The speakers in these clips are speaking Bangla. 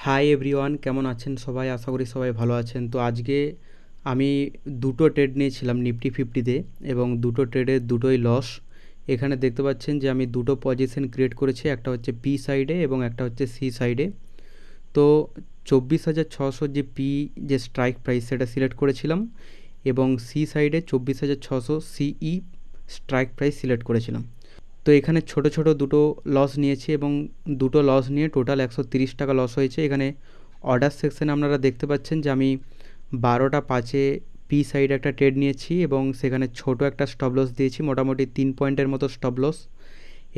হাই এভরিওয়ান, কেমন আছেন সবাই? আশা করি সবাই ভালো আছেন। তো আজকে আমি দুটো ট্রেড নিয়েছিলাম নিফটি ফিফটিতে এবং দুটো ট্রেডের দুটোই লস। এখানে দেখতে পাচ্ছেন যে আমি দুটো পজিশন ক্রিয়েট করেছি, একটা হচ্ছে পি সাইডে এবং একটা হচ্ছে সি সাইডে। তো 24,600 যে পি যে স্ট্রাইক প্রাইস সেটা সিলেক্ট করেছিলাম এবং সি সাইডে 24,600 সিই স্ট্রাইক প্রাইস সিলেক্ট করেছিলাম। তো এখানে ছোট ছোট দুটো লস নিয়েছি এবং দুটো লস নিয়ে টোটাল 130 টাকা লস হয়েছে। এখানে অর্ডার সেকশানে আপনারা দেখতে পাচ্ছেন যে আমি 12টা 5-এ পি সাইডে একটা ট্রেড নিয়েছি এবং সেখানে ছোট একটা স্টপ লস দিয়েছি, মোটামুটি 3 পয়েন্টের মতো স্টপ লস।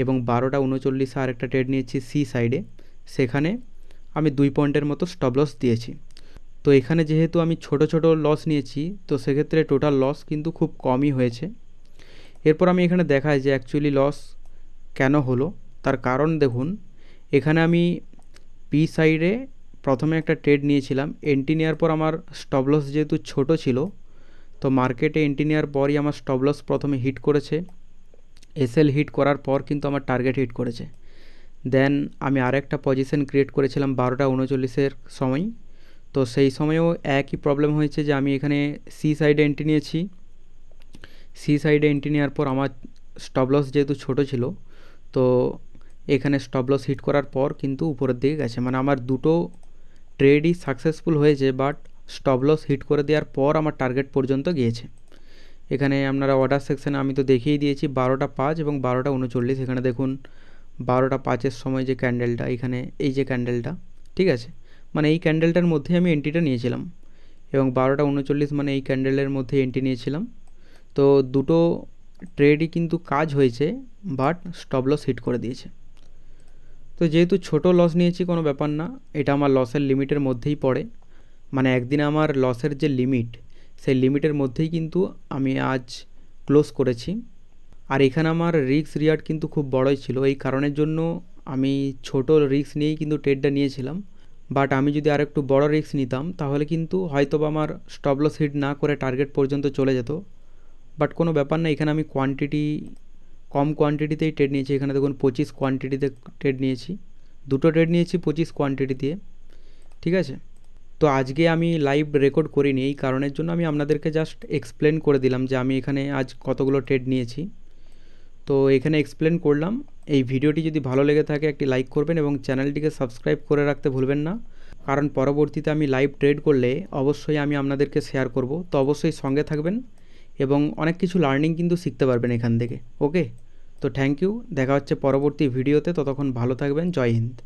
এবং 12টা 39-এ আরেকটা ট্রেড নিয়েছি সি সাইডে, সেখানে আমি 2 পয়েন্টের মতো স্টপ লস দিয়েছি। তো এখানে যেহেতু আমি ছোট ছোট লস নিয়েছি, তো সেক্ষেত্রে টোটাল লস কিন্তু খুব কমই হয়েছে। এরপর আমি এখানে দেখাই যে অ্যাকচুয়ালি লস কেন হলো। তার কারণ দেখুন, এখানে আমি পি সাইডে প্রথমে একটা ট্রেড নিয়েছিলাম। এন্ট্রি নেওয়ার পর আমার স্টপ লস যেহেতু ছোট ছিল, তো মার্কেটে এন্ট্রি নেওয়ার পরই আমার স্টপ লস প্রথমে হিট করেছে। এসএল হিট করার পর কিন্তু আমার টার্গেট হিট করেছে। দেন আমি আরেকটা পজিশন ক্রিয়েট করেছিলাম 12টা 39-এর সময়। তো সেই সময়েও একই প্রবলেম হয়েছে যে আমি এখানে সি সাইডে এন্ট্রি নিয়েছি। সি সাইডে এন্ট্রি নেওয়ার পর আমার স্টপ লস যেহেতু ছোট ছিল, তো এখানে স্টপ লস হিট করার পর কিন্তু উপরের দিকে গেছে, মানে আমার দুটো ট্রেডই সাকসেসফুল হয়েছে, বাট স্টপ লস হিট করে দেওয়ার পর আমার টার্গেট পর্যন্ত গিয়েছে। এখানে আপনারা অর্ডার সেকশানে আমি তো দেখিয়েই দিয়েছি 12টা 5 এবং 12টা 39। এখানে দেখুন 12টা 5-এর সময় যে ক্যান্ডেলটা, এখানে এই যে ক্যান্ডেলটা, ঠিক আছে, মানে এই ক্যান্ডেলটার মধ্যে আমি এন্ট্রিটা নিয়েছিলাম এবং 12টা 39 মানে এই ক্যান্ডেলের মধ্যে এন্ট্রি নিয়েছিলাম। তো দুটো ট্রেডই কিন্তু কাজ হয়েছে, বাট স্টপ লস হিট করে দিয়েছে। তো যেহেতু ছোট লস নিয়েছি কোনো ব্যাপার না, এটা আমার লসের লিমিটের মধ্যেই পড়ে। মানে একদিন আমার লসের যে লিমিট, সেই লিমিটের মধ্যেই কিন্তু আমি আজ ক্লোজ করেছি। আর এখানে আমার রিস্ক রিওয়ার্ড কিন্তু খুব বড়ই ছিল, এই কারণের জন্য আমি ছোট রিস্ক নিয়েই কিন্তু ট্রেডটা নিয়েছিলাম। বাট আমি যদি আর একটু বড় রিস্ক নিতাম তাহলে কিন্তু হয়তো বা আমার স্টপ লস হিট না করে টার্গেট পর্যন্ত চলে যেত। বাট কোনো ব্যাপার না, এখানে আমি কম কোয়ান্টিটিতেই ট্রেড নিয়েছি। এখানে দেখুন 25 কোয়ান্টিটিতে ট্রেড নিয়েছি, দুটো ট্রেড নিয়েছি 25 কোয়ান্টিটি দিয়ে, ঠিক আছে। তো আজকে আমি লাইভ রেকর্ড করিনি, এই কারণের জন্য আমি আপনাদেরকে জাস্ট এক্সপ্লেন করে দিলাম যে আমি এখানে আজ কতগুলো ট্রেড নিয়েছি। তো এখানে এক্সপ্লেন করলাম। এই ভিডিওটি যদি ভালো লেগে থাকে একটি লাইক করবেন এবং চ্যানেলটিকে সাবস্ক্রাইব করে রাখতে ভুলবেন না, কারণ পরবর্তীতে আমি লাইভ ট্রেড করলে অবশ্যই আমি আপনাদেরকে শেয়ার করব। তো অবশ্যই সঙ্গে থাকবেন এবং অনেক কিছু লার্নিং কিন্তু শিখতে পারবেন এখান থেকে। ওকে, তো থ্যাংক ইউ, দেখা হচ্ছে পরবর্তী ভিডিওতে। ততক্ষণ ভালো থাকবেন। জয় হিন্দ।